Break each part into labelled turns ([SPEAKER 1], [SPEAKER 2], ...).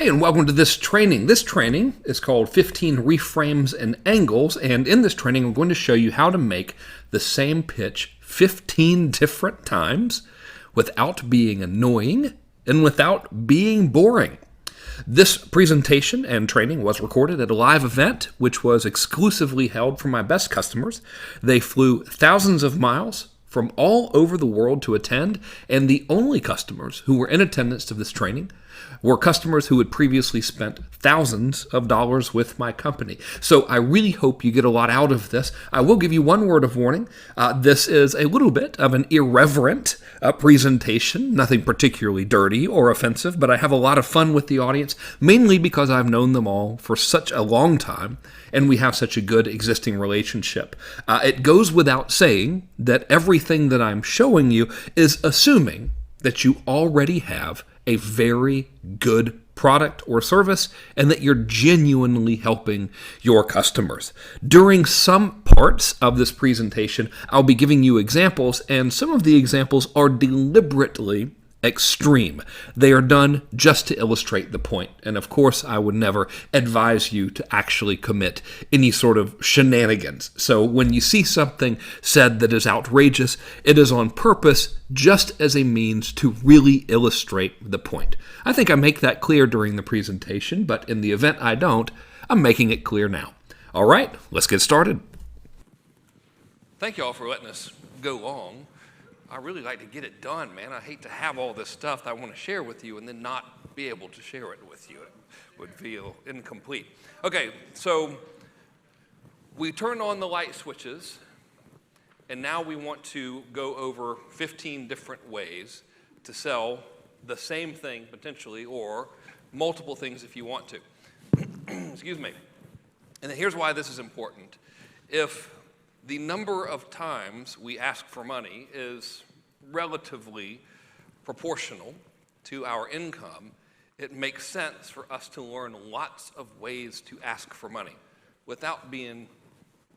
[SPEAKER 1] Hey, and welcome to this training. This training is called 15 Reframes and Angles, and in this training I'm going to show you how to make the same pitch 15 different times without being annoying and without being boring. This presentation and training was recorded at a live event, which was exclusively held for my best customers. They flew thousands of miles from all over the world to attend, and the only customers who were in attendance to this training were customers who had previously spent thousands of dollars with my company. So I really hope you get a lot out of this. I will give you one word of warning. This is a little bit of an irreverent presentation, nothing particularly dirty or offensive, but I have a lot of fun with the audience, mainly because I've known them all for such a long time, and we have such a good existing relationship. It goes without saying that everything that I'm showing you is assuming that you already have a very good product or service and that you're genuinely helping your customers. During some parts of this presentation, I'll be giving you examples, and some of the examples are deliberately extreme. They are done just to illustrate the point. And of course, I would never advise you to actually commit any sort of shenanigans. So when you see something said that is outrageous, it is on purpose, just as a means to really illustrate the point. I think I make that clear during the presentation, but in the event I don't, I'm making it clear now. All right, let's get started.
[SPEAKER 2] Thank you all for letting us go long. I really like to get it done, man. I hate to have all this stuff that I want to share with you and then not be able to share it with you. It would feel incomplete. Okay, so we turned on the light switches, and now we want to go over 15 different ways to sell the same thing potentially, or multiple things if you want to. Excuse me. And here's why this is important. If the number of times we ask for money is relatively proportional to our income, it makes sense for us to learn lots of ways to ask for money without being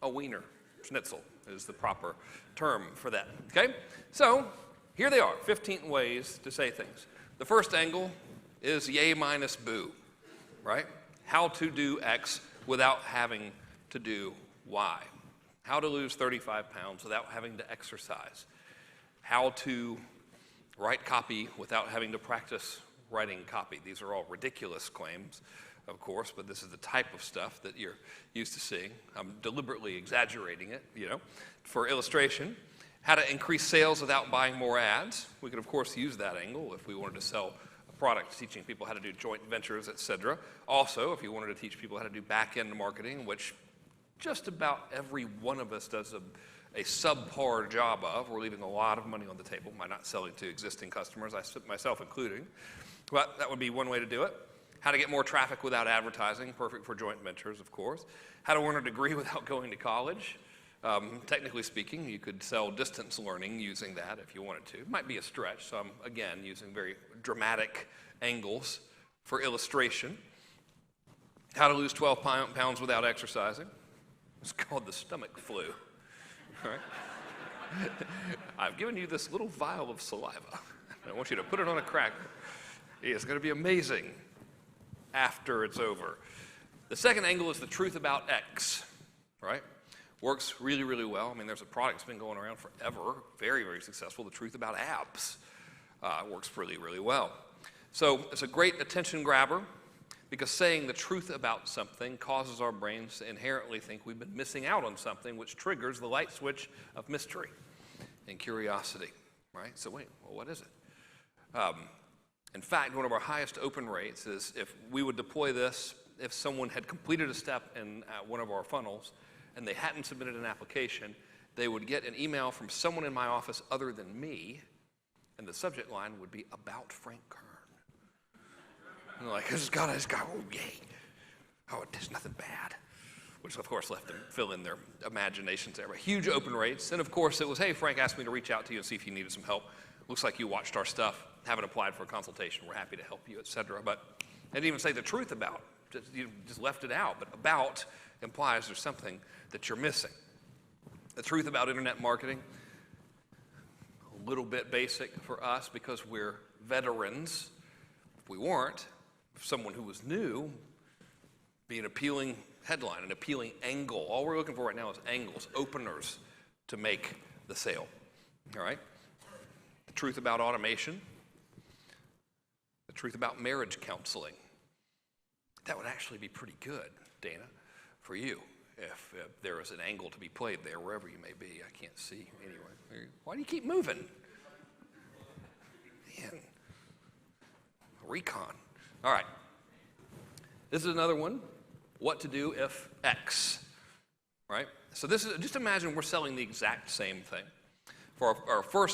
[SPEAKER 2] a wiener. Schnitzel is the proper term for that, okay? So here they are, 15 ways to say things. The first angle is yay minus boo, right? How to do X without having to do Y. How to lose 35 pounds without having to exercise. How to write copy without having to practice writing copy. These are all ridiculous claims, of course, but this is the type of stuff that you're used to seeing. I'm deliberately exaggerating it, for illustration. How to increase sales without buying more ads. We could, of course, use that angle if we wanted to sell a product, teaching people how to do joint ventures, etc. Also, if you wanted to teach people how to do back-end marketing, which just about every one of us does a subpar job of. We're leaving a lot of money on the table by not selling to existing customers, myself including. But that would be one way to do it. How to get more traffic without advertising, perfect for joint ventures, of course. How to earn a degree without going to college. Technically speaking, you could sell distance learning using that if you wanted to. It might be a stretch, so I'm, again, using very dramatic angles for illustration. How to lose 12 pounds without exercising. It's called the stomach flu. All right? I've given you this little vial of saliva. I want you to put it on a cracker. It's going to be amazing after it's over. The second angle is the truth about X, right? Works really, really well. I mean, there's a product that's been going around forever, very, very successful, the truth about abs. Works really, really well. So it's a great attention grabber, because saying the truth about something causes our brains to inherently think we've been missing out on something, which triggers the light switch of mystery and curiosity, right? So wait, well, what is it? In fact, one of our highest open rates is if we would deploy this, if someone had completed a step in one of our funnels and they hadn't submitted an application, they would get an email from someone in my office other than me, and the subject line would be about Frank Kern. And like, I just got, oh, yay. Oh, there's nothing bad. Which, of course, left them fill in their imaginations there. But huge open rates. And, of course, it was, hey, Frank asked me to reach out to you and see if you needed some help. Looks like you watched our stuff, haven't applied for a consultation. We're happy to help you, etc. But I didn't even say the truth about. You just left it out. But about implies there's something that you're missing. The truth about internet marketing, a little bit basic for us because we're veterans. If we weren't, someone who was new, be an appealing headline, an appealing angle. All we're looking for right now is angles, openers to make the sale. All right? The truth about automation, the truth about marriage counseling. That would actually be pretty good, Dana, for you, if there is an angle to be played there, wherever you may be. I can't see anyway. Why do you keep moving? Man. Recon. All right. This is another one. What to do if X, right? So this is, just imagine we're selling the exact same thing. For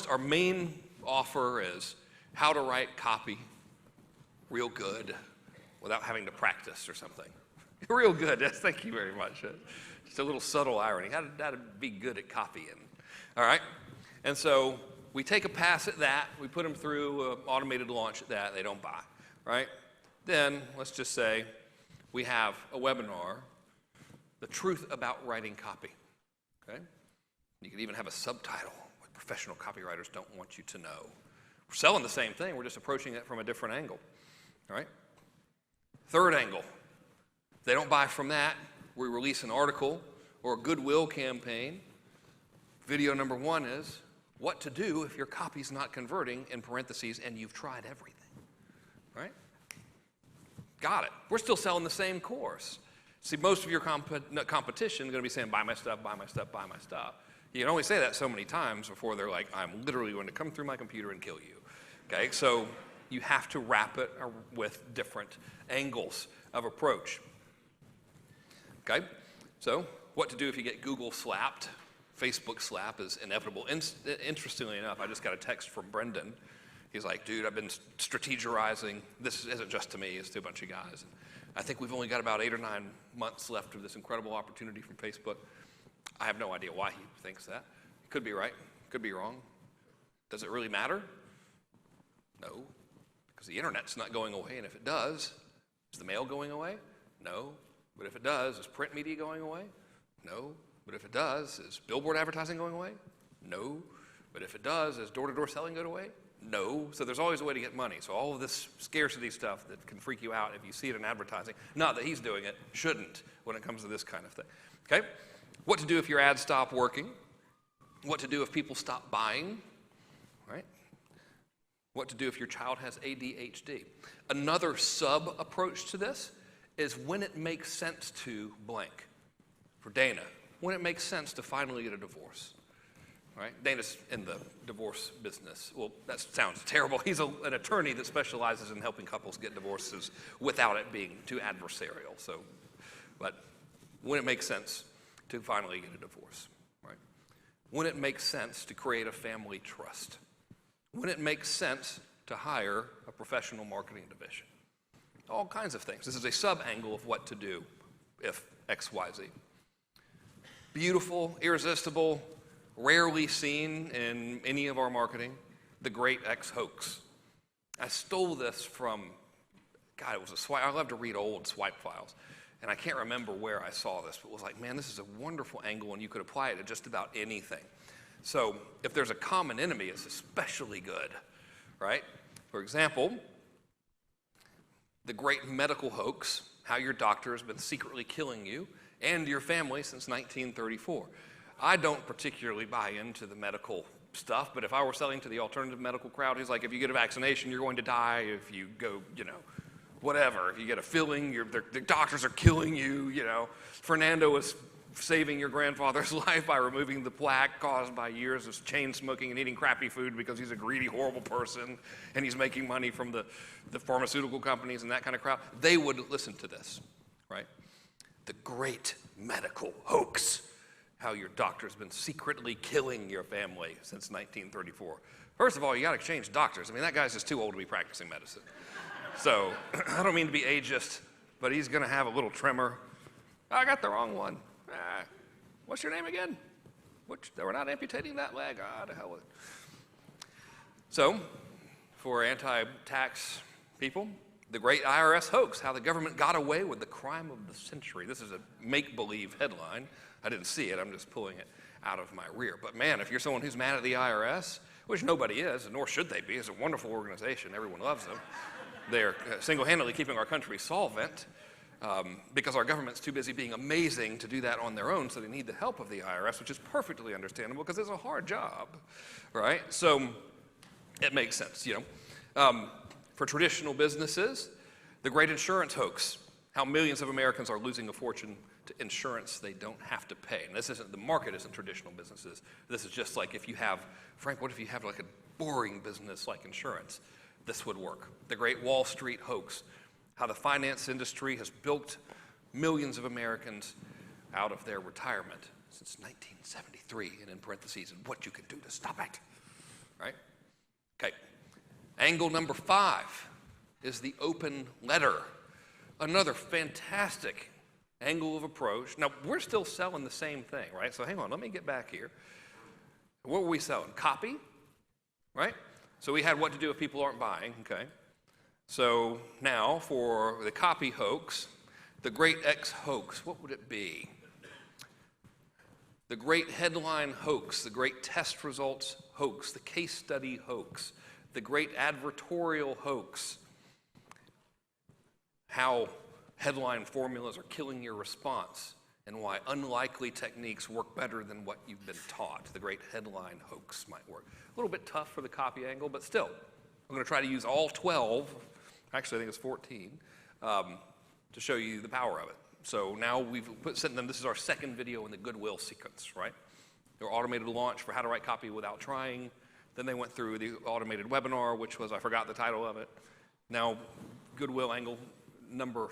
[SPEAKER 2] our main offer is how to write copy real good without having to practice or something. Real good, yes, thank you very much. Just a little subtle irony. How to be good at copying, all right? And so we take a pass at that. We put them through an automated launch at that. They don't buy, right? Then let's just say we have a webinar, The Truth About Writing Copy, okay? You could even have a subtitle, What Professional Copywriters Don't Want You to Know. We're selling the same thing. We're just approaching it from a different angle, all right? Third angle, if they don't buy from that, we release an article or a goodwill campaign. Video number 1 is what to do if your copy's not converting, in parentheses, and you've tried everything, right? Got it. We're still selling the same course. See, most of your competition is going to be saying, buy my stuff, buy my stuff, buy my stuff. You can only say that so many times before they're like, I'm literally going to come through my computer and kill you, okay? So you have to wrap it with different angles of approach. Okay? So, what to do if you get Google slapped? Facebook slap is inevitable. Interestingly enough, I just got a text from Brendan. He's like, dude, I've been strategizing. This isn't just to me, it's to a bunch of guys. And I think we've only got about 8 or 9 months left of this incredible opportunity from Facebook. I have no idea why he thinks that. Could be right, could be wrong. Does it really matter? No. Because the internet's not going away, and if it does, is the mail going away? No. But if it does, is print media going away? No. But if it does, is billboard advertising going away? No. But if it does, is door-to-door selling going away? No. So there's always a way to get money. So all of this scarcity stuff that can freak you out if you see it in advertising, not that he's doing it, shouldn't when it comes to this kind of thing. Okay? What to do if your ads stop working? What to do if people stop buying? Right? What to do if your child has ADHD. Another sub-approach to this is when it makes sense to blank. For Dana, when it makes sense to finally get a divorce. Right? Dana's in the divorce business. Well, that sounds terrible. He's an attorney that specializes in helping couples get divorces without it being too adversarial. So, but when it makes sense to finally get a divorce. Right? When it makes sense to create a family trust. When it makes sense to hire a professional marketing division. All kinds of things. This is a sub-angle of what to do if X, Y, Z. Beautiful, irresistible, rarely seen in any of our marketing, the Great X Hoax. I stole this from, God, it was a swipe. I love to read old swipe files. And I can't remember where I saw this, but it was like, man, this is a wonderful angle, and you could apply it to just about anything. So if there's a common enemy, it's especially good, right? For example, the great medical hoax, how your doctor has been secretly killing you and your family since 1934. I don't particularly buy into the medical stuff, but if I were selling to the alternative medical crowd, he's like, if you get a vaccination, you're going to die. If you go, whatever. If you get a filling, the doctors are killing you, Fernando was saving your grandfather's life by removing the plaque caused by years of chain smoking and eating crappy food because he's a greedy, horrible person, and he's making money from the pharmaceutical companies and that kind of crowd. They would listen to this, right? The great medical hoax, how your doctor's been secretly killing your family since 1934. First of all, you got to change doctors. I mean, that guy's just too old to be practicing medicine. So, I don't mean to be ageist, but he's going to have a little tremor. I got the wrong one. What's your name again? We're not amputating that leg. To hell with it. So, for anti-tax people, the great IRS hoax, how the government got away with the crime of the century. This is a make-believe headline. I didn't see it. I'm just pulling it out of my rear. But man, if you're someone who's mad at the IRS, which nobody is, and nor should they be, it's a wonderful organization. Everyone loves them. They're single-handedly keeping our country solvent because our government's too busy being amazing to do that on their own, so they need the help of the IRS, which is perfectly understandable because it's a hard job, right? So it makes sense, For traditional businesses, the great insurance hoax, how millions of Americans are losing a fortune to insurance they don't have to pay. And the market isn't traditional businesses. This is just like Frank, what if you have like a boring business like insurance? This would work. The great Wall Street hoax, how the finance industry has bilked millions of Americans out of their retirement since 1973, and in parentheses, and what you can do to stop it, right? Okay. Angle number 5 is the open letter. Another fantastic angle of approach. Now, we're still selling the same thing, right? So hang on, let me get back here. What were we selling? Copy, right? So we had what to do if people aren't buying, okay? So now for the copy hoax, the great X hoax, what would it be? The great headline hoax, the great test results hoax, the case study hoax, the great advertorial hoax, how headline formulas are killing your response and why unlikely techniques work better than what you've been taught. The great headline hoax might work. A little bit tough for the copy angle, but still, I'm going to try to use all 12, actually I think it's 14, to show you the power of it. So now we've sent them, this is our second video in the Goodwill sequence, right? Their automated launch for how to write copy without trying. Then they went through the automated webinar, which was, I forgot the title of it. Now, Goodwill angle number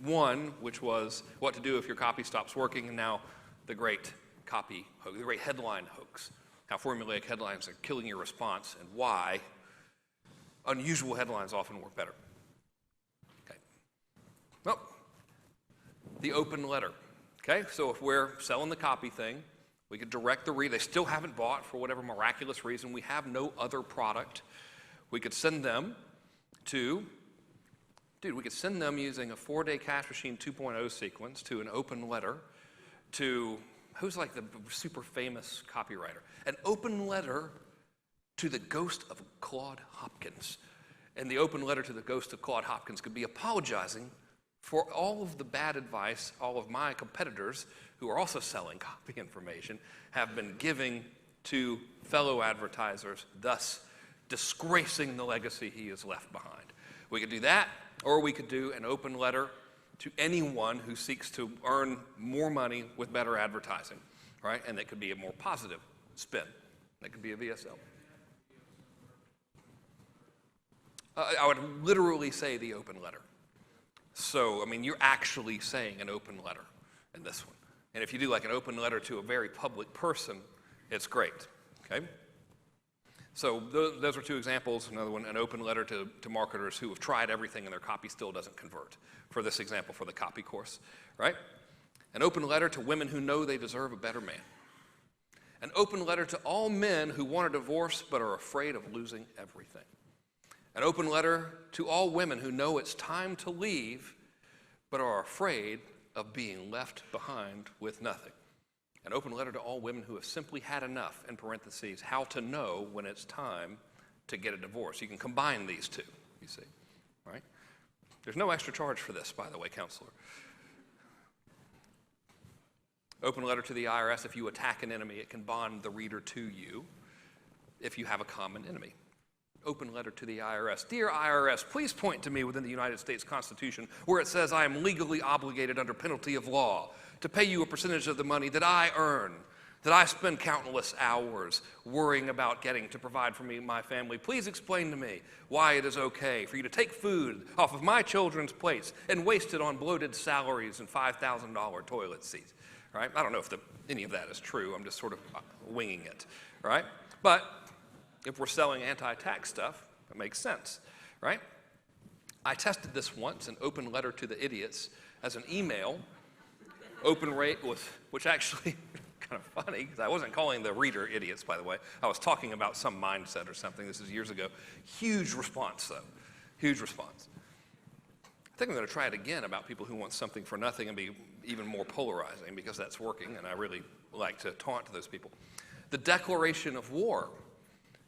[SPEAKER 2] 1, which was what to do if your copy stops working, and now the great copy hoax, the great headline hoax, how formulaic headlines are killing your response and why unusual headlines often work better. Okay. Well, the open letter. Okay, so if we're selling the copy thing, we could direct the reader. They still haven't bought for whatever miraculous reason. We have no other product. We could send them to, we could send them using a 4-day Cash Machine 2.0 sequence to an open letter to, who's like the super famous copywriter? An open letter to the ghost of Claude Hopkins. And the open letter to the ghost of Claude Hopkins could be apologizing for all of the bad advice all of my competitors, who are also selling copy information, have been giving to fellow advertisers, thus disgracing the legacy he has left behind. We could do that, or we could do an open letter to anyone who seeks to earn more money with better advertising, right? And that could be a more positive spin. That could be a VSL. I would literally say the open letter. So, I mean, you're actually saying an open letter in this one. And if you do like an open letter to a very public person, it's great, okay? So those are 2 examples. Another one, an open letter to marketers who have tried everything and their copy still doesn't convert. For this example, for the copy course, right? An open letter to women who know they deserve a better man. An open letter to all men who want a divorce but are afraid of losing everything. An open letter to all women who know it's time to leave but are afraid of being left behind with nothing. An open letter to all women who have simply had enough, in parentheses, how to know when it's time to get a divorce. You can combine these 2, you see, right? There's no extra charge for this, by the way, counselor. Open letter to the IRS, if you attack an enemy, it can bond the reader to you if you have a common enemy. Open letter to the IRS. Dear IRS, please point to me within the United States Constitution where it says I am legally obligated under penalty of law to pay you a percentage of the money that I earn, that I spend countless hours worrying about getting to provide for me and my family. Please explain to me why it is okay for you to take food off of my children's plates and waste it on bloated salaries and $5,000 toilet seats. Right? I don't know if any of that is true. I'm just sort of winging it. Right? But if we're selling anti-tax stuff, it makes sense, right? I tested this once, an open letter to the idiots, as an email. Open rate was, which actually kind of funny, because I wasn't calling the reader idiots, by the way. I was talking about some mindset or something. This is years ago. Huge response, though. Huge response. I think I'm going to try it again about people who want something for nothing and be even more polarizing, because that's working, and I really like to taunt those people. The declaration of war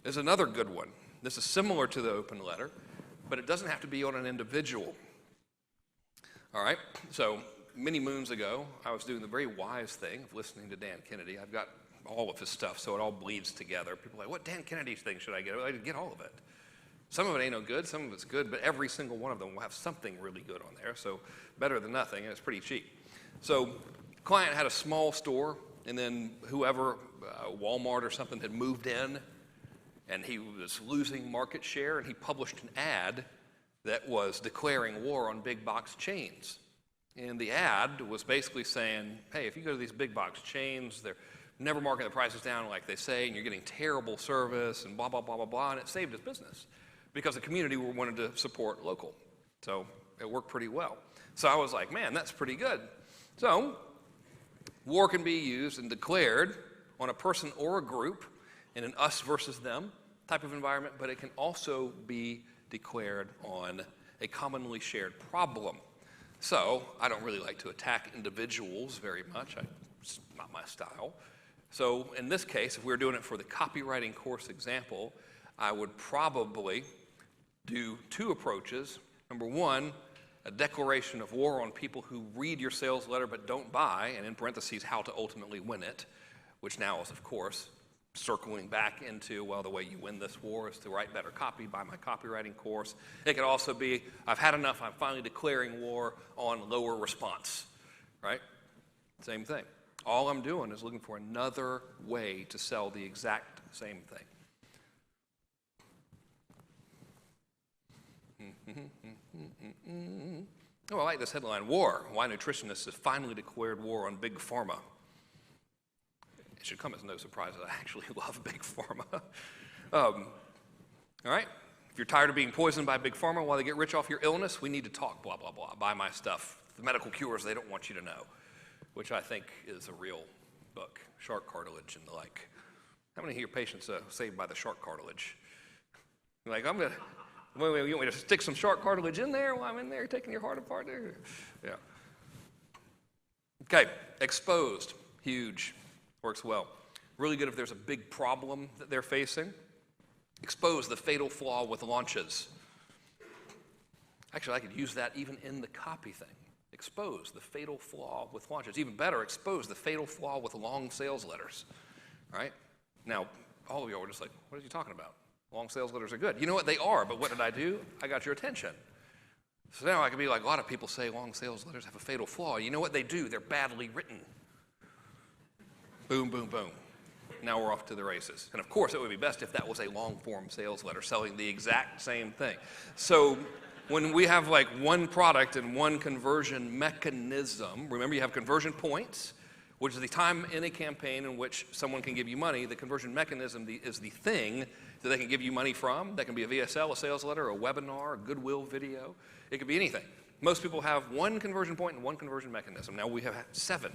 [SPEAKER 2] is another good one. This is similar to the open letter. but it doesn't have to be on an individual. All right, so many moons ago, I was doing the very wise thing of listening to Dan Kennedy. I've got all of his stuff, so it all bleeds together. People are like, what Dan Kennedy thing should I get? I get all of it. Some of it ain't no good, some of it's good, but every single one of them will have something really good on there, so better than nothing, and it's pretty cheap. So the client had a small store, and then whoever, Walmart or something, had moved in, and he was losing market share, and he published an ad that was declaring war on big box chains. And the ad was basically saying, hey, if you go to these big box chains, they're never marking the prices down like they say, and you're getting terrible service, and blah, blah, blah, blah, blah, and it saved his business because the community wanted to support local. So it worked pretty well. So I was like, man, that's pretty good. So war can be used and declared on a person or a group in an us versus them type of environment, but it can also be declared on a commonly shared problem. So I don't really like to attack individuals very much. It's not my style. So in this case, if we were doing it for the copywriting course example, I would probably do two approaches. Number one, a declaration of war on people who read your sales letter but don't buy, and in parentheses, how to ultimately win it, which now is, of course, circling back into, well, the way you win this war is to write better copy, buy my copywriting course. It could also be, I've had enough, I'm finally declaring war on lower response, right? Same thing. All I'm doing is looking for another way to sell the exact same thing. Oh, I like this headline, War. Why nutritionists have finally declared war on Big Pharma. It should come as no surprise that I actually love Big Pharma. All right? If you're tired of being poisoned by Big Pharma while they get rich off your illness, we need to talk, blah, blah, blah. Buy my stuff. The medical cures they don't want you to know, which I think is a real book. Shark cartilage and the like. How many of your patients are saved by the shark cartilage? You're like, you want me to stick some shark cartilage in there while I'm in there taking your heart apart there? Yeah. Okay, exposed. Huge. Works well. Really good if there's a big problem that they're facing. Expose the fatal flaw with launches. Actually, I could use that even in the copy thing. Expose the fatal flaw with launches. Even better, expose the fatal flaw with long sales letters. All right? Now, all of you are just like, what are you talking about? Long sales letters are good. You know what? They are, but what did I do? I got your attention. So now I can be like, a lot of people say long sales letters have a fatal flaw. You know what they do? They're badly written. Boom, boom, boom. Now we're off to the races. And of course, it would be best if that was a long-form sales letter selling the exact same thing. So when we have like one product and one conversion mechanism, remember you have conversion points, which is the time in a campaign in which someone can give you money. The conversion mechanism is the thing that they can give you money from. That can be a VSL, a sales letter, a webinar, a Goodwill video. It could be anything. Most people have one conversion point and one conversion mechanism. Now we have 7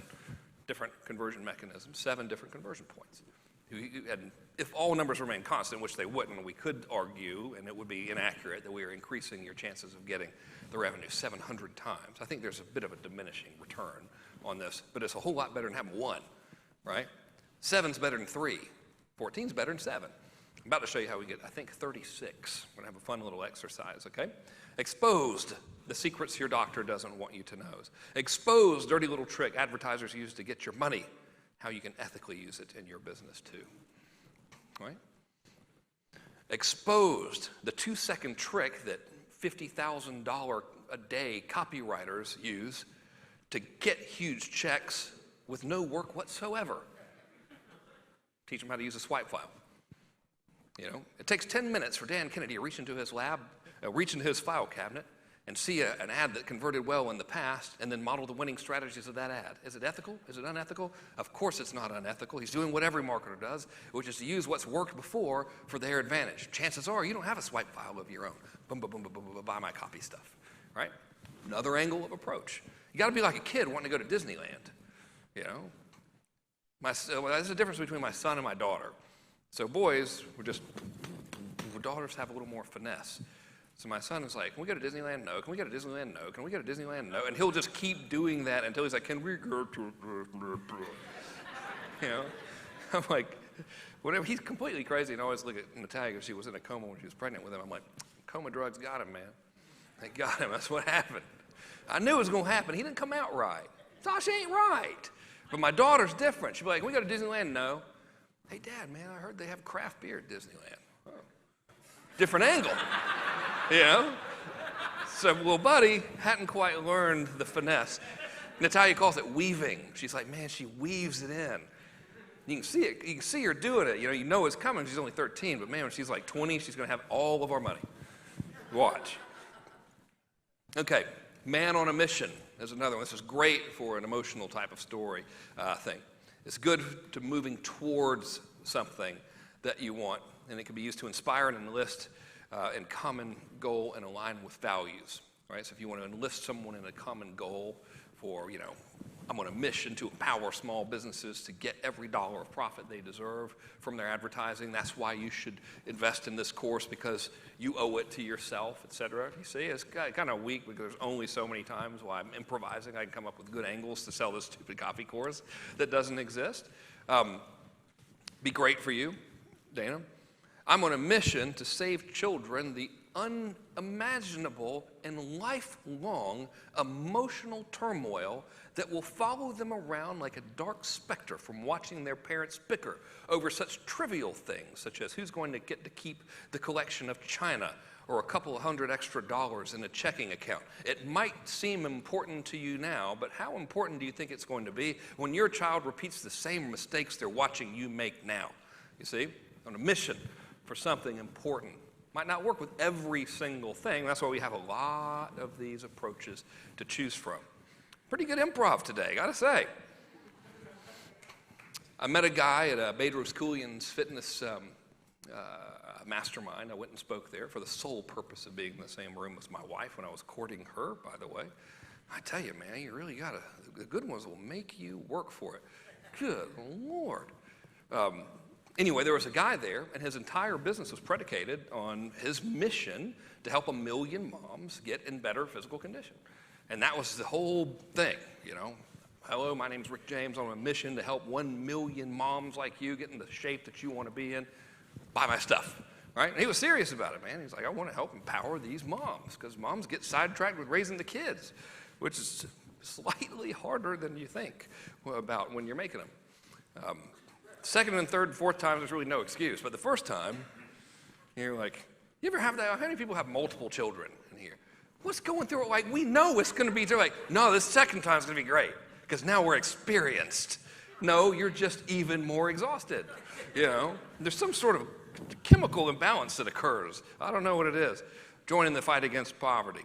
[SPEAKER 2] different conversion mechanisms, 7 different conversion points. And if all numbers remain constant, which they wouldn't, we could argue, and it would be inaccurate, that we are increasing your chances of getting the revenue 700 times. I think there's a bit of a diminishing return on this, but it's a whole lot better than having 1, right? 7's better than 3. 14's better than 7. I'm about to show you how we get, I think, 36. We're going to have a fun little exercise, okay? Exposed. The secrets your doctor doesn't want you to know. Expose dirty little trick advertisers use to get your money, how you can ethically use it in your business too. Right? Exposed the 2-second trick that $50,000 a day copywriters use to get huge checks with no work whatsoever. Teach them how to use a swipe file. You know, it takes 10 minutes for Dan Kennedy to reach into his lab, reach into his file cabinet, and see an ad that converted well in the past, and then model the winning strategies of that ad. Is it ethical? Is it unethical? Of course it's not unethical. He's doing what every marketer does, which is to use what's worked before for their advantage. Chances are you don't have a swipe file of your own. Boom, boom, boom, boom, boom, boom, buy my copy stuff, right? Another angle of approach. You got to be like a kid wanting to go to Disneyland, you know? There's a difference between my son and my daughter. So boys, daughters have a little more finesse. So my son is like, can we go to Disneyland? No. Can we go to Disneyland? No. Can we go to Disneyland? No. And he'll just keep doing that until he's like, can we go to, you know? I'm like, whatever. He's completely crazy. And I always look at Natalia, she was in a coma when she was pregnant with him. I'm like, Coma drugs got him, man. They got him. That's what happened. I knew it was going to happen. He didn't come out right. Sasha ain't right. But my daughter's different. She'd be like, "Can we go to Disneyland?" No. "Hey, Dad, man, I heard they have craft beer at Disneyland." Oh. Different angle, you know? So, well, buddy hadn't quite learned the finesse. Natalia calls it weaving. She's like, man, she weaves it in. You can see it. You can see her doing it. You know it's coming. She's only 13, but man, when she's like 20, she's going to have all of our money. Watch. Okay, Man on a Mission is another one. This is great for an emotional type of story thing. It's good to moving towards something that you want, and it can be used to inspire and enlist in common goal and align with values. Right? So if you want to enlist someone in a common goal for, I'm on a mission to empower small businesses to get every dollar of profit they deserve from their advertising. That's why you should invest in this course, because you owe it to yourself, et cetera. You see, it's kind of weak because there's only so many times while I'm improvising I can come up with good angles to sell this stupid copy course that doesn't exist. Be great for you, Dana. I'm on a mission to save children the unimaginable and lifelong emotional turmoil that will follow them around like a dark specter from watching their parents bicker over such trivial things, such as who's going to get to keep the collection of china or a couple of $100 extra in a checking account. It might seem important to you now, but how important do you think it's going to be when your child repeats the same mistakes they're watching you make now? You see, on a mission for something important. Might not work with every single thing. That's why we have a lot of these approaches to choose from. Pretty good improv today, gotta say. I met a guy at Bedros Keuilian's fitness mastermind. I went and spoke there for the sole purpose of being in the same room as my wife when I was courting her, by the way. I tell you, man, you really gotta, the good ones will make you work for it. Good Lord. Anyway, there was a guy there, and his entire business was predicated on his mission to help 1 million moms get in better physical condition. And that was the whole thing, Hello, my name's Rick James. I'm on a mission to help 1 million moms like you get in the shape that you want to be in. Buy my stuff, right? And he was serious about it, man. He's like, I want to help empower these moms, because moms get sidetracked with raising the kids, which is slightly harder than you think about when you're making them. Second and third and fourth times, there's really no excuse. But the first time, you're like, you ever have that? How many people have multiple children in here? What's going through it? Like, we know it's going to be, they're like, no, this second time's going to be great because now we're experienced. No, you're just even more exhausted. There's some sort of chemical imbalance that occurs. I don't know what it is. Join in the fight against poverty.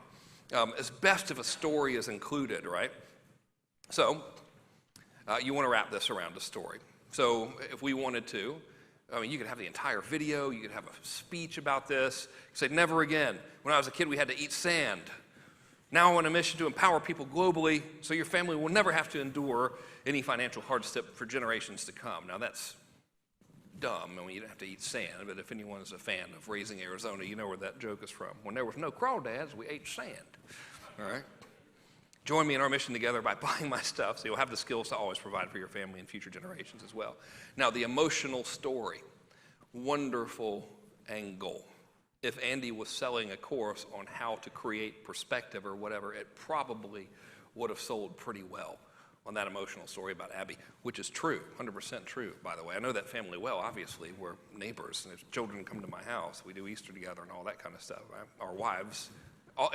[SPEAKER 2] As best if a story is included, right? So, you want to wrap this around a story. So if we wanted to, you could have the entire video, you could have a speech about this. You say, never again. When I was a kid, we had to eat sand. Now I'm on a mission to empower people globally so your family will never have to endure any financial hardship for generations to come. Now that's dumb. You don't have to eat sand, but if anyone is a fan of Raising Arizona, you know where that joke is from. When there was no crawdads, we ate sand. All right? Join me in our mission together by buying my stuff so you'll have the skills to always provide for your family and future generations as well. Now, the emotional story, wonderful angle. If Andy was selling a course on how to create perspective or whatever, it probably would have sold pretty well on that emotional story about Abby, which is true, 100% true, by the way. I know that family well, obviously. We're neighbors, and if children come to my house, we do Easter together and all that kind of stuff. Our wives,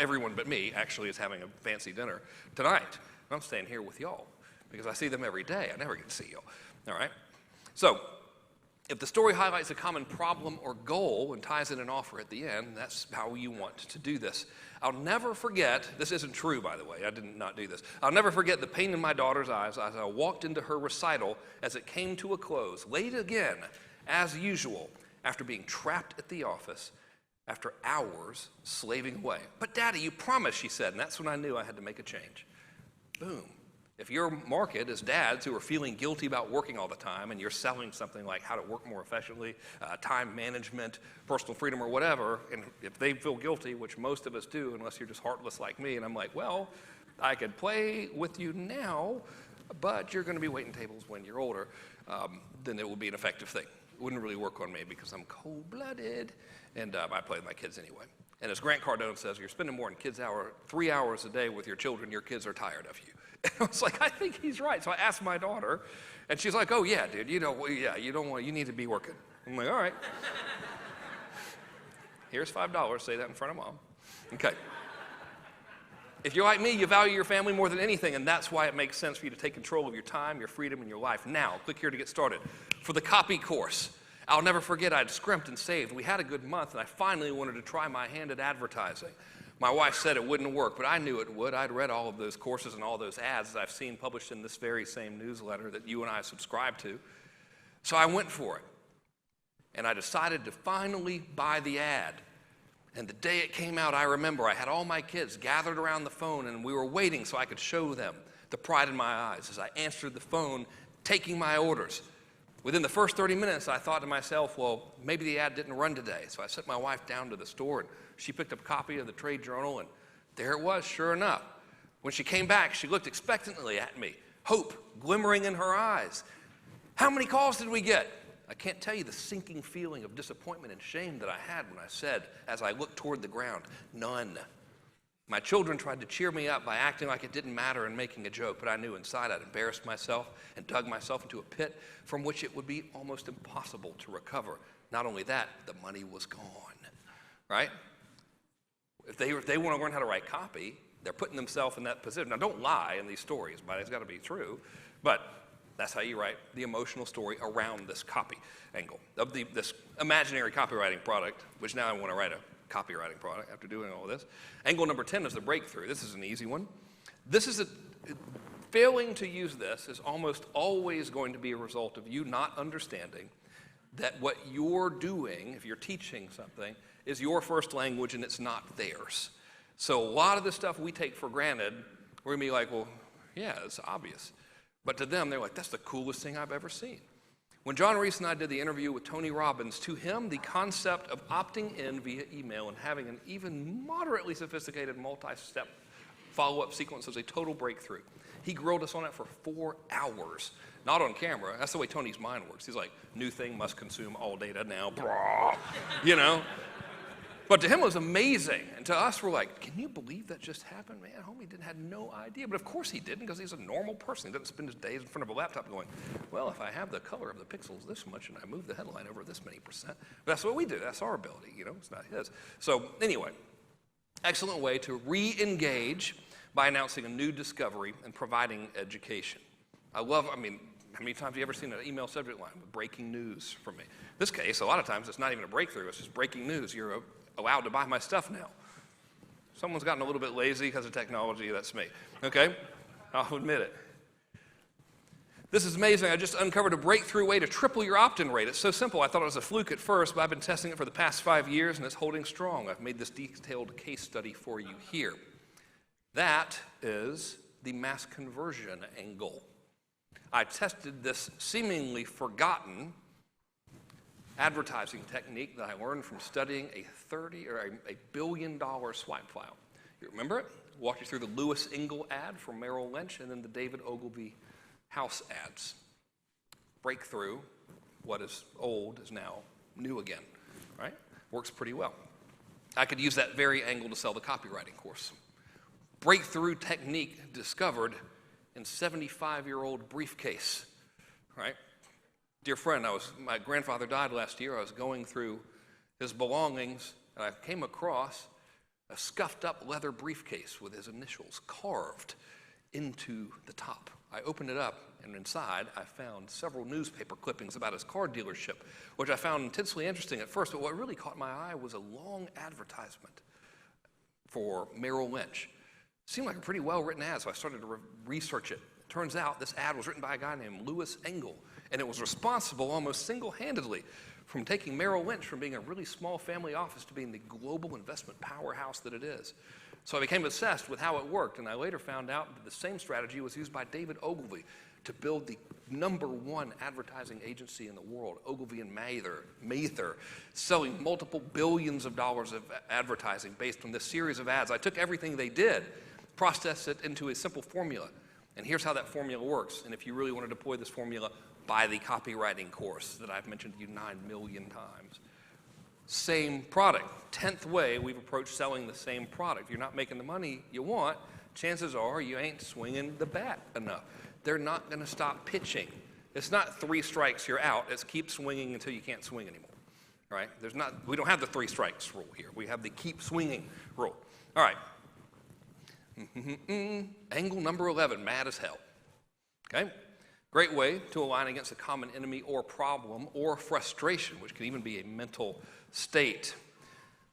[SPEAKER 2] everyone but me actually is having a fancy dinner tonight. I'm staying here with y'all because I see them every day. I never get to see y'all. All right? So, if the story highlights a common problem or goal and ties in an offer at the end, that's how you want to do this. I'll never forget, this isn't true, by the way, I did not do this. I'll never forget the pain in my daughter's eyes as I walked into her recital as it came to a close, late again, as usual, after being trapped at the office after hours slaving away. But Daddy, you promised, she said, and that's when I knew I had to make a change. Boom. If your market is dads who are feeling guilty about working all the time and you're selling something like how to work more efficiently, time management, personal freedom or whatever, and if they feel guilty, which most of us do unless you're just heartless like me, and I'm like, well, I could play with you now, but you're going to be waiting tables when you're older, then it will be an effective thing. It wouldn't really work on me because I'm cold-blooded, and I play with my kids anyway. And as Grant Cardone says, you're spending more than 3 hours a day with your children, your kids are tired of you. And I was like, I think he's right. So I asked my daughter, and she's like, oh yeah, dude, you need to be working. I'm like, all right. Here's $5, say that in front of mom. Okay. If you're like me, you value your family more than anything, and that's why it makes sense for you to take control of your time, your freedom, and your life. Now, click here to get started. For the copy course, I'll never forget I'd scrimped and saved. We had a good month, and I finally wanted to try my hand at advertising. My wife said it wouldn't work, but I knew it would. I'd read all of those courses and all those ads that I've seen published in this very same newsletter that you and I subscribe to. So I went for it, and I decided to finally buy the ad. And the day it came out, I remember I had all my kids gathered around the phone, and we were waiting so I could show them the pride in my eyes as I answered the phone, taking my orders. Within the first 30 minutes, I thought to myself, well, maybe the ad didn't run today. So I sent my wife down to the store, and she picked up a copy of the Trade Journal, and there it was, sure enough. When she came back, she looked expectantly at me, hope glimmering in her eyes. How many calls did we get? I can't tell you the sinking feeling of disappointment and shame that I had when I said, as I looked toward the ground, none. My children tried to cheer me up by acting like it didn't matter and making a joke, but I knew inside I'd embarrassed myself and dug myself into a pit from which it would be almost impossible to recover. Not only that, the money was gone, right? If they want to learn how to write copy, they're putting themselves in that position. Now, don't lie in these stories, but it's got to be true. But that's how you write the emotional story around this copy angle of this imaginary copywriting product, which now I want to write a copywriting product after doing all this. Angle number 10 is the breakthrough. This is an easy one. Failing to use this is almost always going to be a result of you not understanding that what you're doing, if you're teaching something, is your first language and it's not theirs. So a lot of the stuff we take for granted, we're going to be like, well, yeah, it's obvious. But to them, they're like, that's the coolest thing I've ever seen. When John Reese and I did the interview with Tony Robbins, to him, the concept of opting in via email and having an even moderately sophisticated multi-step follow-up sequence was a total breakthrough. He grilled us on it for 4 hours, not on camera. That's the way Tony's mind works. He's like, new thing must consume all data now, brah, you know? But to him, it was amazing. And to us, we're like, can you believe that just happened? Man, homie had no idea. But of course he didn't, because he's a normal person. He doesn't spend his days in front of a laptop going, well, if I have the color of the pixels this much and I move the headline over this many %. But that's what we do. That's our ability, it's not his. So anyway, excellent way to re-engage by announcing a new discovery and providing education. How many times have you ever seen an email subject line with breaking news from me? In this case, a lot of times it's not even a breakthrough. It's just breaking news. You're allowed to buy my stuff now. Someone's gotten a little bit lazy because of technology. That's me. Okay? I'll admit it. This is amazing. I just uncovered a breakthrough way to triple your opt-in rate. It's so simple. I thought it was a fluke at first, but I've been testing it for the past 5 years, and it's holding strong. I've made this detailed case study for you here. That is the mass conversion angle. I tested this seemingly forgotten advertising technique that I learned from studying a $1 billion swipe file. You remember it? Walked you through the Louis Engel ad from Merrill Lynch and then the David Ogilvy house ads. Breakthrough, what is old is now new again, right? Works pretty well. I could use that very angle to sell the copywriting course. Breakthrough technique discovered in 75-year-old briefcase, right? Dear friend, my grandfather died last year. I was going through his belongings, and I came across a scuffed-up leather briefcase with his initials carved into the top. I opened it up, and inside I found several newspaper clippings about his car dealership, which I found intensely interesting at first, but what really caught my eye was a long advertisement for Merrill Lynch. It seemed like a pretty well-written ad, so I started to research it. Turns out this ad was written by a guy named Louis Engel, and it was responsible almost single-handedly from taking Merrill Lynch from being a really small family office to being the global investment powerhouse that it is. So I became obsessed with how it worked, and I later found out that the same strategy was used by David Ogilvy to build the #1 advertising agency in the world, Ogilvy and Mather, selling multiple billions of dollars of advertising based on this series of ads. I took everything they did, processed it into a simple formula. And here's how that formula works. And if you really want to deploy this formula, buy the copywriting course that I've mentioned to you 9 million times. same product. 10th way we've approached selling the same product. If you're not making the money you want, chances are you ain't swinging the bat enough. They're not going to stop pitching. It's not 3 strikes, you're out. It's keep swinging until you can't swing anymore. Right? We don't have the 3 strikes rule here. We have the keep swinging rule. All right. Angle number 11, mad as hell. Okay? Great way to align against a common enemy or problem or frustration, which can even be a mental state.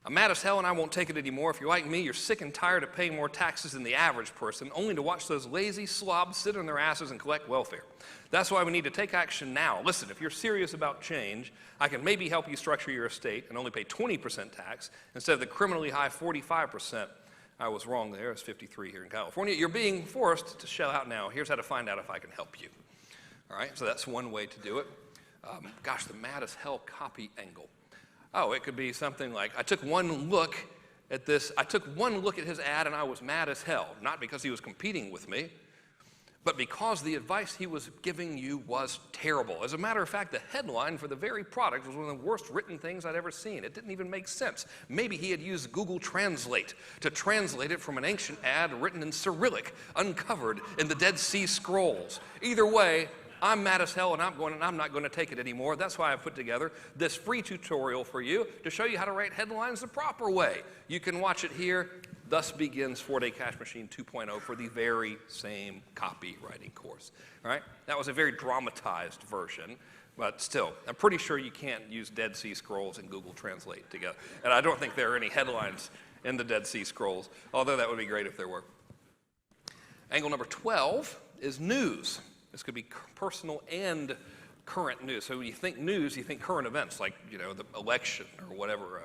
[SPEAKER 2] I'm mad as hell and I won't take it anymore. If you're like me, you're sick and tired of paying more taxes than the average person, only to watch those lazy slobs sit on their asses and collect welfare. That's why we need to take action now. Listen, if you're serious about change, I can maybe help you structure your estate and only pay 20% tax instead of the criminally high 45%. I was wrong there. It's 53 here in California. You're being forced to shell out now. Here's how to find out if I can help you. All right, so that's one way to do it. The mad as hell copy angle. Oh, it could be something like, I took one look at his ad and I was mad as hell. Not because he was competing with me, but because the advice he was giving you was terrible. As a matter of fact, the headline for the very product was one of the worst written things I'd ever seen. It didn't even make sense. Maybe he had used Google Translate to translate it from an ancient ad written in Cyrillic, uncovered in the Dead Sea Scrolls. Either way, I'm mad as hell and I'm not going to take it anymore. That's why I put together this free tutorial for you to show you how to write headlines the proper way. You can watch it here. Thus begins 4-Day Cash Machine 2.0 for the very same copywriting course. All right? That was a very dramatized version, but still, I'm pretty sure you can't use Dead Sea Scrolls and Google Translate together. And I don't think there are any headlines in the Dead Sea Scrolls, although that would be great if there were. Angle number 12 is news. This could be personal and current news. So when you think news, you think current events, like, the election or whatever,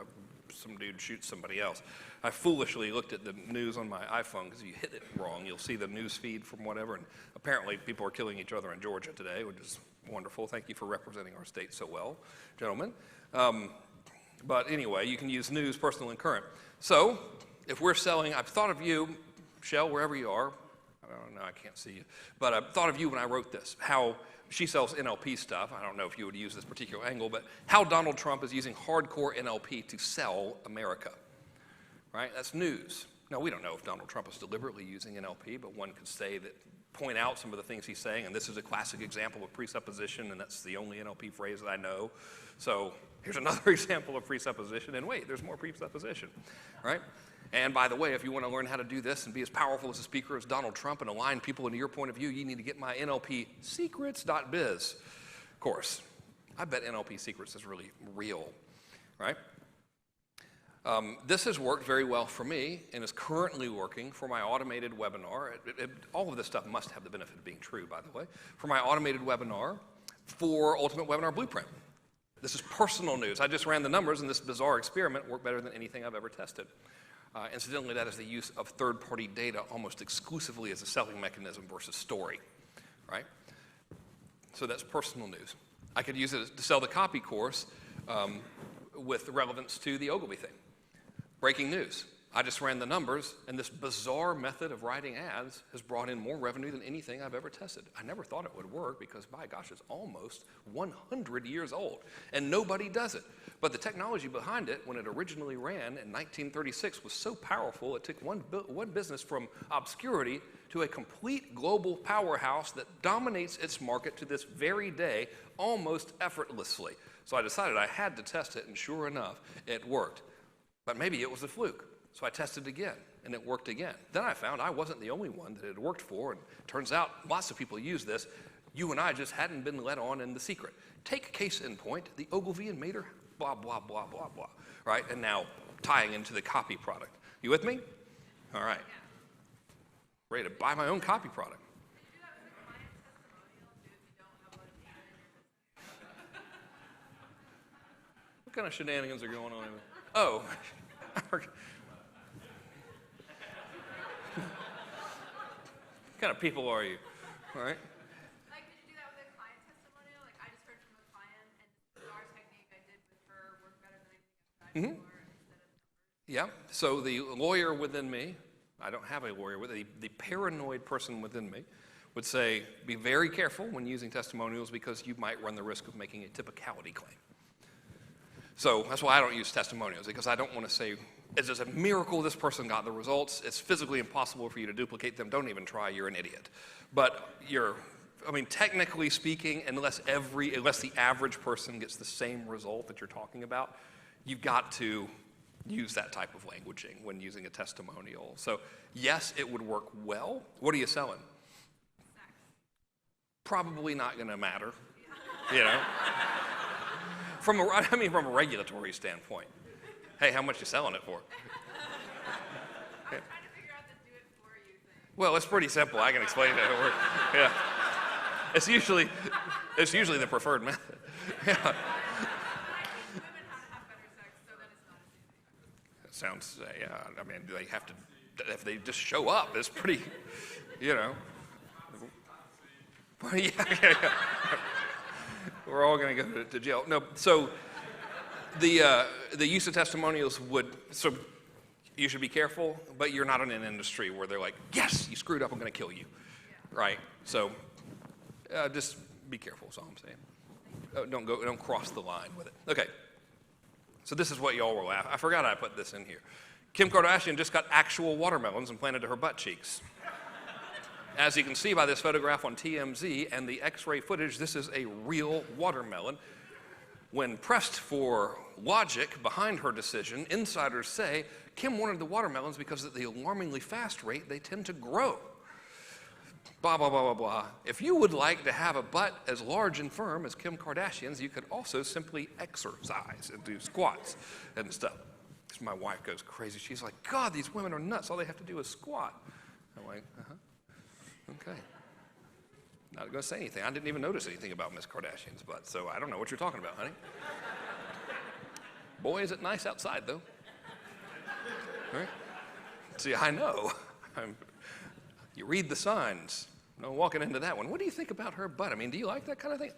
[SPEAKER 2] some dude shoots somebody else. I foolishly looked at the news on my iPhone because if you hit it wrong, you'll see the news feed from whatever, and apparently people are killing each other in Georgia today, which is wonderful. Thank you for representing our state so well, gentlemen. But anyway, you can use news, personal, and current. So if we're selling, I've thought of you, Shell, wherever you are. I don't know, I can't see you. But I thought of you when I wrote this, how she sells NLP stuff. I don't know if you would use this particular angle, but how Donald Trump is using hardcore NLP to sell America, right? That's news. Now, we don't know if Donald Trump is deliberately using NLP, but one could say that, point out some of the things he's saying, and this is a classic example of presupposition, and that's the only NLP phrase that I know. So here's another example of presupposition, and wait, there's more presupposition, right? And by the way, if you want to learn how to do this and be as powerful as a speaker as Donald Trump and align people into your point of view, you need to get my NLP secrets.biz course. I bet NLP Secrets is really real, right? This has worked very well for me and is currently working for my automated webinar. All of this stuff must have the benefit of being true, by the way, for my automated webinar for Ultimate Webinar Blueprint. This is personal news. I just ran the numbers, and this bizarre experiment worked better than anything I've ever tested. Incidentally, that is the use of third-party data almost exclusively as a selling mechanism versus story, right? So that's personal news. I could use it to sell the copy course with relevance to the Ogilvy thing. Breaking news. I just ran the numbers, and this bizarre method of writing ads has brought in more revenue than anything I've ever tested. I never thought it would work because, by gosh, it's almost 100 years old, and nobody does it. But the technology behind it, when it originally ran in 1936, was so powerful, it took one business from obscurity to a complete global powerhouse that dominates its market to this very day almost effortlessly. So I decided I had to test it, and sure enough, it worked. But maybe it was a fluke. So I tested again, and it worked again. Then I found I wasn't the only one that it had worked for, and turns out lots of people use this. You and I just hadn't been let on in the secret. Take case in point, the Ogilvy and Mater, blah, blah, blah, blah, blah, right? And now tying into the copy product. You with me? All right. Ready to buy my own copy product. What kind of shenanigans are going on? Oh. What kind of people are you? All right.
[SPEAKER 3] Like, did you do that with a client testimonial? Like, I just heard from a client, and our technique I did with her worked better than anything I've tried before instead of numbers.
[SPEAKER 2] Yeah. So the lawyer within me, I don't have a lawyer with the paranoid person within me, would say, be very careful when using testimonials because you might run the risk of making a typicality claim. So that's why I don't use testimonials, because I don't want to say, it's just a miracle this person got the results. It's physically impossible for you to duplicate them. Don't even try, you're an idiot. But technically speaking, unless the average person gets the same result that you're talking about, you've got to use that type of languaging when using a testimonial. So yes, it would work well. What are you selling? Probably not going to matter, you know? From a regulatory standpoint. Hey, how much you selling it for?
[SPEAKER 3] I'm trying to figure out the do it for you thing.
[SPEAKER 2] Well, it's pretty simple. I can explain it. Yeah. It's usually the preferred method. Yeah.
[SPEAKER 3] Women how to have better sex, so then it's not as easy.
[SPEAKER 2] It sounds, I mean, they have to, if they just show up, it's pretty, you know. Yeah. We're all going to go to jail. No, so the use of testimonials so you should be careful, but you're not in an industry where they're like, yes, you screwed up, I'm going to kill you, right? So just be careful is all I'm saying. Don't cross the line with it. Okay, so this is what y'all were laughing. I forgot I put this in here. Kim Kardashian just got actual watermelons implanted to her butt cheeks. As you can see by this photograph on TMZ and the x-ray footage, this is a real watermelon. When pressed for logic behind her decision, insiders say Kim wanted the watermelons because at the alarmingly fast rate they tend to grow. Blah, blah, blah, blah, blah. If you would like to have a butt as large and firm as Kim Kardashian's, you could also simply exercise and do squats and stuff. My wife goes crazy. She's like, God, these women are nuts. All they have to do is squat. I'm like, okay. Not going to say anything. I didn't even notice anything about Miss Kardashian's butt, so I don't know what you're talking about, honey. Boy, is it nice outside, though. All right? See, I know. You read the signs. No walking into that one. What do you think about her butt? I mean, do you like that kind of thing?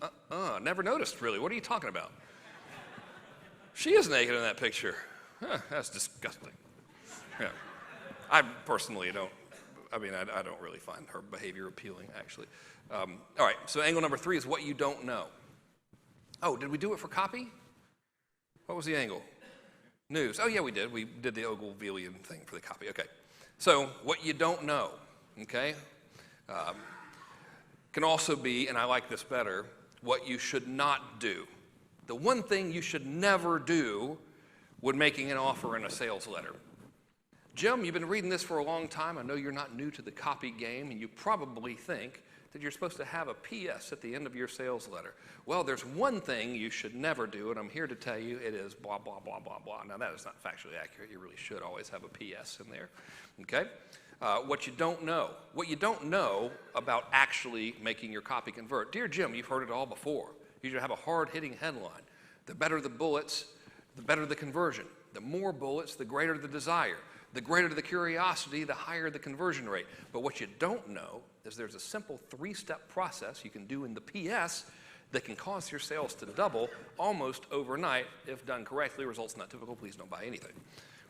[SPEAKER 2] Never noticed, really. What are you talking about? She is naked in that picture. That's disgusting. Yeah. I personally don't. I don't really find her behavior appealing, actually. All right, so angle number 3 is what you don't know. Oh, did we do it for copy? What was the angle? News. Oh, yeah, we did. We did the Ogilvy thing for the copy. Okay. So what you don't know, okay, can also be, and I like this better, what you should not do. The one thing you should never do when making an offer in a sales letter. Jim, you've been reading this for a long time. I know you're not new to the copy game, and you probably think that you're supposed to have a PS at the end of your sales letter. Well, there's one thing you should never do, and I'm here to tell you it is blah, blah, blah, blah, blah. Now, that is not factually accurate. You really should always have a PS in there, okay? What you don't know about actually making your copy convert. Dear Jim, you've heard it all before. You should have a hard-hitting headline. The better the bullets, the better the conversion. The more bullets, the greater the desire. The greater the curiosity, the higher the conversion rate. But what you don't know is there's a simple 3-step process you can do in the PS that can cause your sales to double almost overnight if done correctly. Results not typical. Please don't buy anything,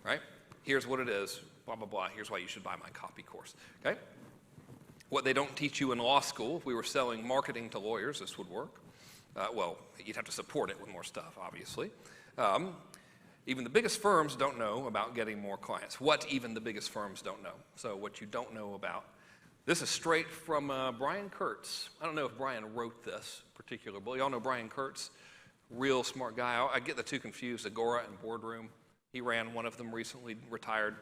[SPEAKER 2] right? Here's what it is, blah, blah, blah. Here's why you should buy my copy course, okay? What they don't teach you in law school, if we were selling marketing to lawyers, this would work. Well, you'd have to support it with more stuff, obviously. Even the biggest firms don't know about getting more clients. What even the biggest firms don't know. So what you don't know about. This is straight from Brian Kurtz. I don't know if Brian wrote this particular book. Y'all know Brian Kurtz, real smart guy. I get the two confused, Agora and Boardroom. He ran one of them recently, retired.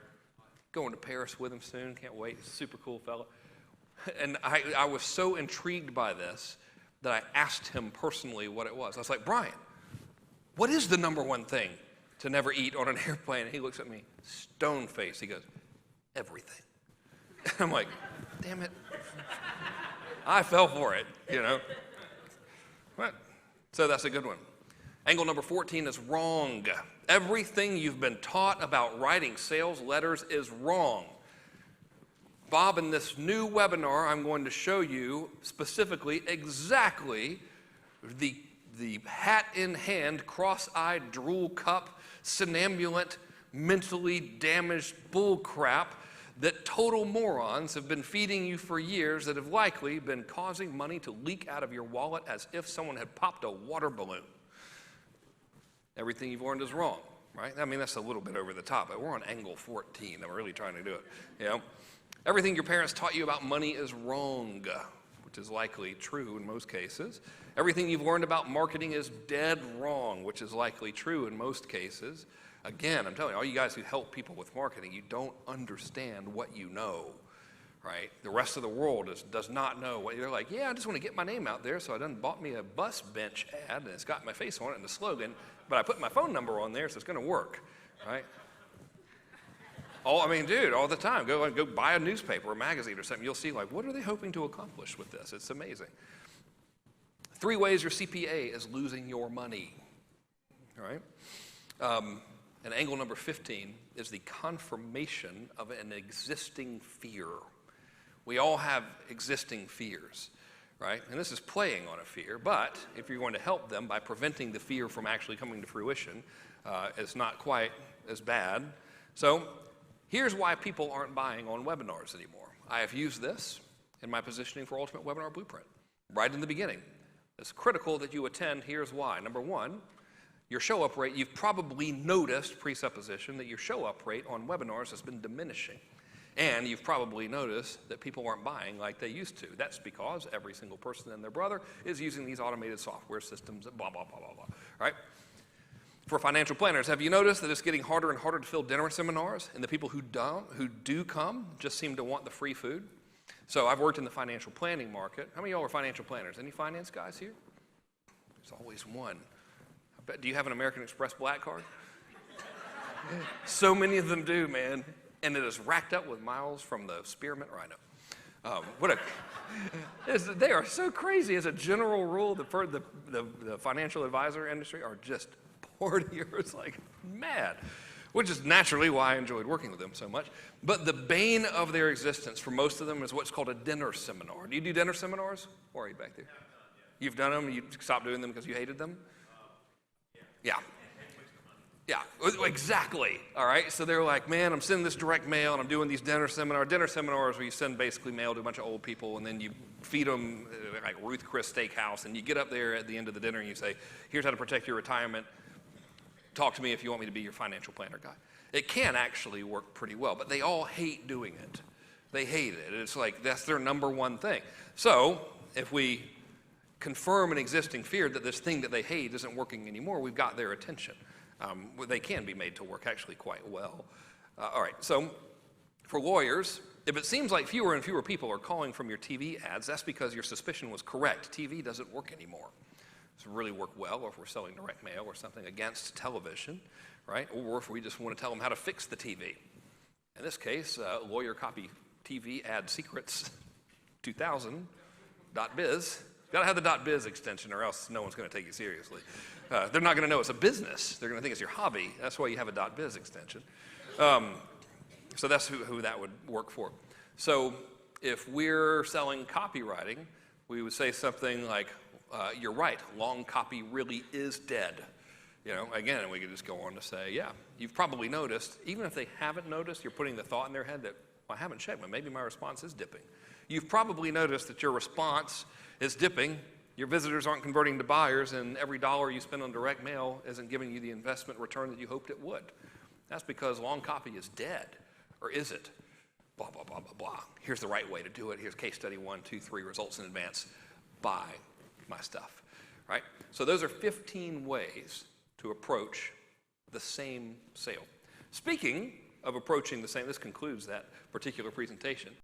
[SPEAKER 2] Going to Paris with him soon, can't wait. Super cool fellow. And I was so intrigued by this that I asked him personally what it was. I was like, Brian, what is the number one thing to never eat on an airplane? And he looks at me, stone face. He goes, everything. And I'm like, damn it. I fell for it, you know. What? So that's a good one. Angle number 14 is wrong. Everything you've been taught about writing sales letters is wrong. Bob, in this new webinar, I'm going to show you specifically exactly the hat-in-hand, cross-eyed, drool cup, somnambulant, mentally damaged bull crap that total morons have been feeding you for years that have likely been causing money to leak out of your wallet as if someone had popped a water balloon. Everything you've learned is wrong, right? I mean, that's a little bit over the top, but we're on angle 14. I'm really trying to do it, you know? Everything your parents taught you about money is wrong, which is likely true in most cases. Everything you've learned about marketing is dead wrong, which is likely true in most cases. Again, I'm telling you, all you guys who help people with marketing, you don't understand what you know, right? The rest of the world does not know what you're like. Yeah, I just want to get my name out there, so I done bought me a bus bench ad, and it's got my face on it and the slogan, but I put my phone number on there, so it's going to work, right? I mean, dude, all the time. Go buy a newspaper or a magazine or something. You'll see, like, what are they hoping to accomplish with this? It's amazing. 3 ways your CPA is losing your money, all right? And angle number 15 is the confirmation of an existing fear. We all have existing fears, right? And this is playing on a fear, but if you're going to help them by preventing the fear from actually coming to fruition, it's not quite as bad. So here's why people aren't buying on webinars anymore. I have used this in my positioning for Ultimate Webinar Blueprint right in the beginning. It's critical that you attend. Here's why. Number one, your show-up rate, you've probably noticed, presupposition, that your show-up rate on webinars has been diminishing. And you've probably noticed that people aren't buying like they used to. That's because every single person and their brother is using these automated software systems, blah, blah, blah, blah, blah, right? For financial planners, have you noticed that it's getting harder and harder to fill dinner seminars, and the people who do come just seem to want the free food? So I've worked in the financial planning market. How many of y'all are financial planners? Any finance guys here? There's always one. I bet, do you have an American Express Black Card? So many of them do, man. And it is racked up with miles from the Spearmint Rhino. They are so crazy. As a general rule, the financial advisor industry are just partiers like mad, which is naturally why I enjoyed working with them so much. But the bane of their existence for most of them is what's called a dinner seminar. Do you do dinner seminars? Or are you back there? You've done them? You stopped doing them because you hated them? Yeah. Yeah, exactly. All right, so they're like, man, I'm sending this direct mail and I'm doing these dinner seminars where you send basically mail to a bunch of old people and then you feed them like Ruth Chris Steakhouse, and you get up there at the end of the dinner and you say, here's how to protect your retirement. Talk to me if you want me to be your financial planner guy. It can actually work pretty well, but they all hate doing it. They hate it. It's like that's their number one thing. So if we confirm an existing fear that this thing that they hate isn't working anymore, we've got their attention. They can be made to work actually quite well. All right, so for lawyers, if it seems like fewer and fewer people are calling from your TV ads, that's because your suspicion was correct. TV doesn't work anymore. It doesn't really work well if we're selling direct mail or something against television, right? Or if we just want to tell them how to fix the TV. In this case, lawyer copy TV ad secrets 2000.biz. Got to have the .biz extension or else no one's going to take you seriously. They're not going to know it's a business. They're going to think it's your hobby. That's why you have a .biz extension. So that's who that would work for. So if we're selling copywriting, we would say something like, you're right, long copy really is dead. You know, again, and we could just go on to say, yeah, you've probably noticed, even if they haven't noticed, you're putting the thought in their head that, well, I haven't checked, but maybe my response is dipping. You've probably noticed that your response is dipping, your visitors aren't converting to buyers, and every dollar you spend on direct mail isn't giving you the investment return that you hoped it would. That's because long copy is dead, or is it? Blah, blah, blah, blah, blah. Here's the right way to do it. Here's case study 1, 2, 3, results in advance. Buy my stuff, right? So those are 15 ways to approach the same sale. Speaking of approaching the same, this concludes that particular presentation.